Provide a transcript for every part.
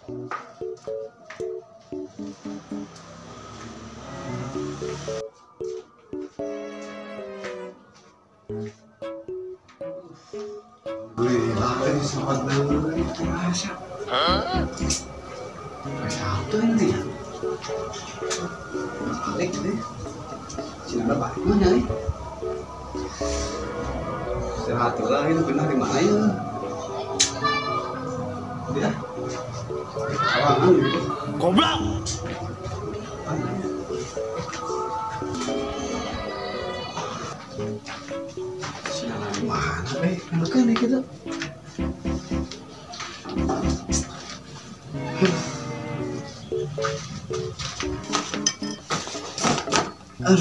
Satu ini ya. Balik deh. Sini ada balik mana nih? Sehat lah itu benar di mana ya? Dia. Awangan gitu. Goblok. Sini ada di mana? Bukan nih gitu. Aduh,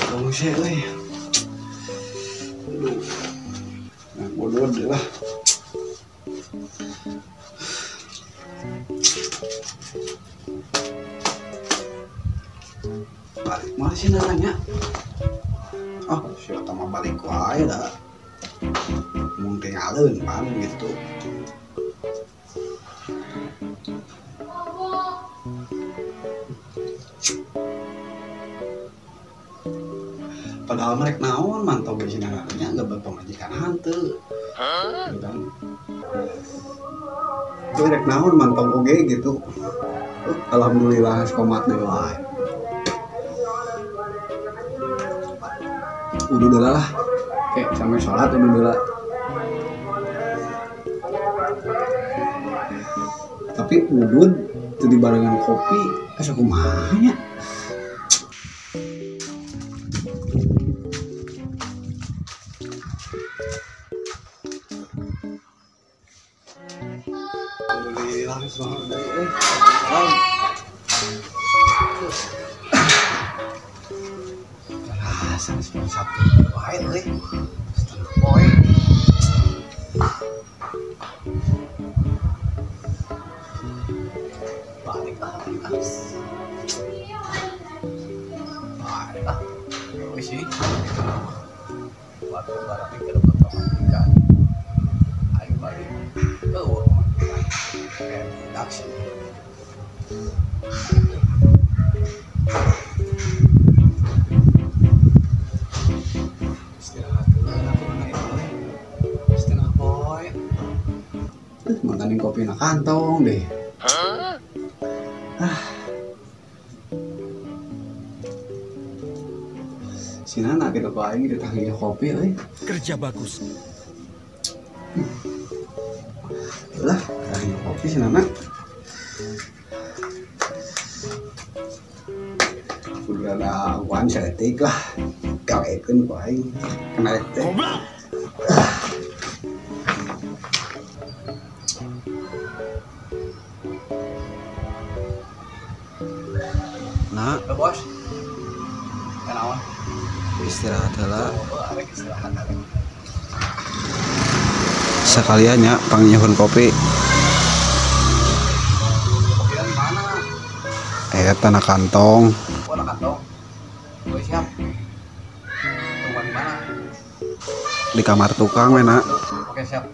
tunggu sih, weh. Aduh, bodoh deh lah. Balik mana sih nanya? Oh, siapa mah balik wae dah. Mungkin tinggalin pan gitu. Padahal mereka naon mantau besi nangannya nggak berpemajikan hantu, gitu kan? Itu mereka naon mantau oge gitu. Alhamdulillah komat deh lah. Udah lah, kayak sampai sholat udah. Tapi udud itu dibarengan kopi, asa kumahanya. Alhamdulillah rasa seperti satu baik euy. Setengah poe. Baliklah. Wis sih. Waktu barang ke depan pemajikan. Ayo balik. Redaksi. Istirahat dulu setengah poe. Makanin kopi na kantong deh. Sinana kita kok aing ditagih kopi euy. Kerja bagus. Lah, tagih kopi sinana. Udah ada wan setik lah. Gawekeun ku aing kena teh. Goblok. Nah, bos. Kenaon? Istirahat heula. Sekaliannya panggihun kopi. Kopi dari mana? Tanah kantong. Oh, tanah kantong. Oh, siap. Tunggu di mana? Di kamar tukang, we, Nak. Oke, siap.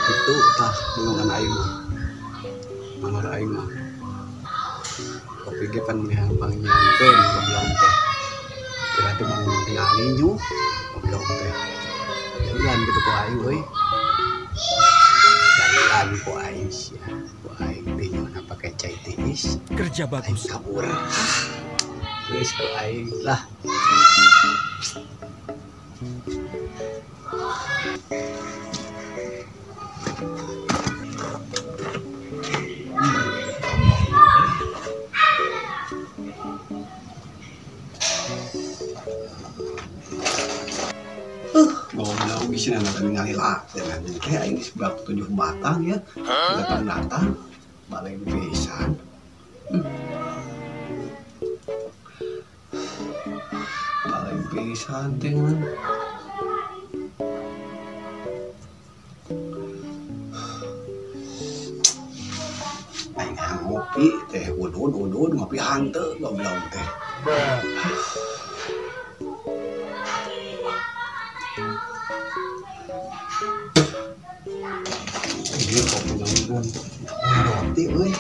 Itu tah golongan aing mah. Manor aing mah. Kopi ge pan meh pangnyankeun goblok teh. Kira teh mau ngali nyu goblok teh. Jalan gitu ku aing euy. Jalan ku aing sia. Ku aing teh nyona pake cai tinis. Kerja bagus. Kabur. Geus ku aing lah. Goblok bisa anak ningali lah dengan kayak ini sebelah 7 batang ya datang balai pisan. Balai pisan dengan aing ngopi teh udud ngopi hanteu goblok teh. Ini kopi nongkrong roti euy.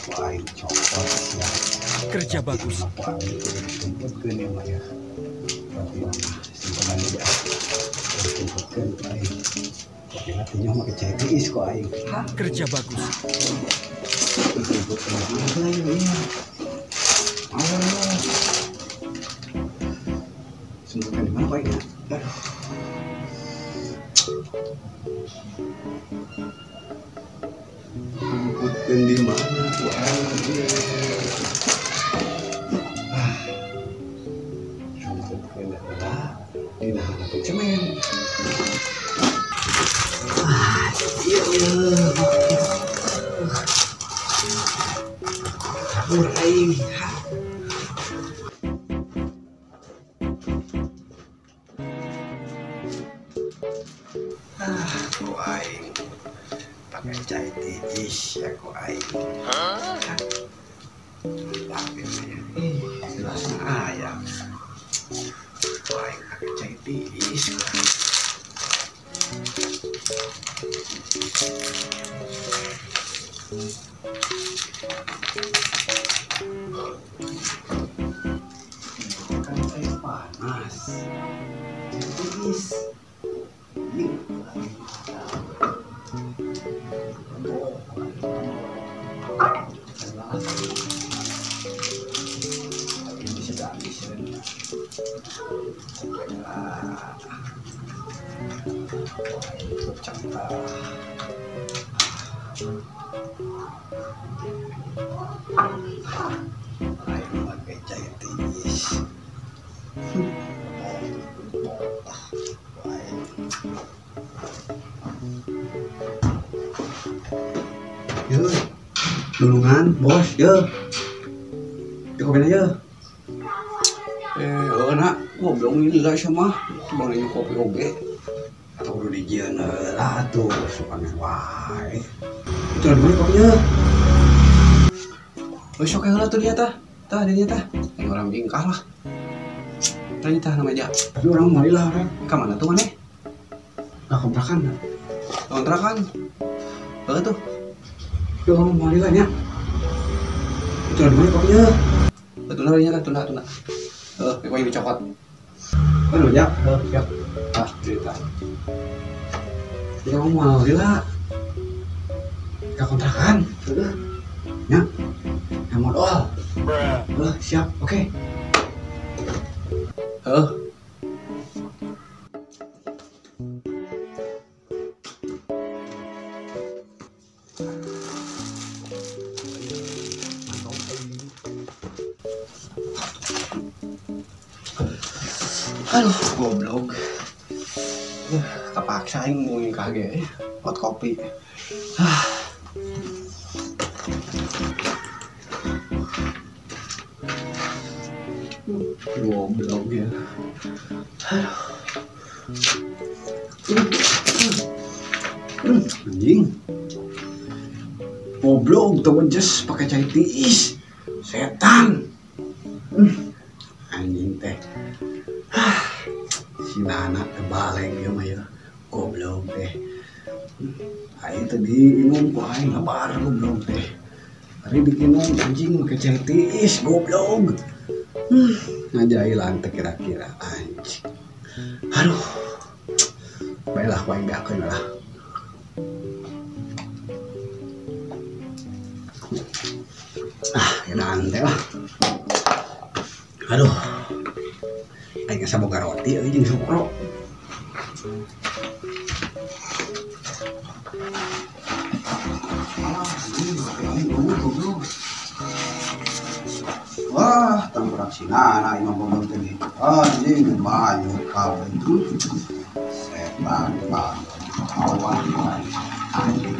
Wah, coklat ya. Kerja bagus. Apa tumputkeun ya mah ya. Roti mah simpenan ya. Tumputkeun aing. Kopi hatinya mah kecai tiis kok aing. Kerja bagus. Tumputkeun apa ya? Allah. Sembunyikan di mana Pak ya? Aduh. Sembunyikan di mana tuh? Sembunyikan di mana? Ini nah ada cemen. Iya. Kabur aing. Ku aing pakai cai tiis ya ku aing. Tapi jelas ayam. Ku aing pakai cai tiis ku aing. Kan cai panas. Cai tiis. Pakai cai tiis. Yo, dulungan bos, yo. Kopi aja. Nak, ngobrol ini lah sama. Bang ini kopi oge. Atau udah dijian lah tuh, suka wae. Itu ada mana kopinya? Besok yang lah tuh dia tah. Tah dia tah. Yang orang bingkah lah. Tadi tah nama aja. Tapi orang marilah orang. Kemana tuh mana? Nah, kontrakan. Kontrakan. Tuh. Yo orang marilah nya. Itu ada mana kopinya? Betul lah nya tuna. Kayak ini coklat. Aduh ya, siap. Cerita. Ya orang marilah. Ke kontrakan. Ya. Yang modal. Siap, oke. Aduh, goblok. Kepaksa aing mau nikah ge, buat kopi. Goblok ya. Anjing. Goblok tuh just pakai cai tiis. Setan. Anjing teh. Si Nana tebaleng ya mah ya. Goblok teh. Aing tadi inum ku aing lapar goblok teh. Hari bikin anjing pakai cai tiis goblok. Ngajailan teh kira-kira anjing. Aduh. Baiklah ku aing gakeun lah. Edan teh lah. Aduh. Aing saboga roti euy jeung sukro. Wah, tampurak si Nana imam bodoh tadi. Anjing bayu kau itu. Setan bang. Awan anjing.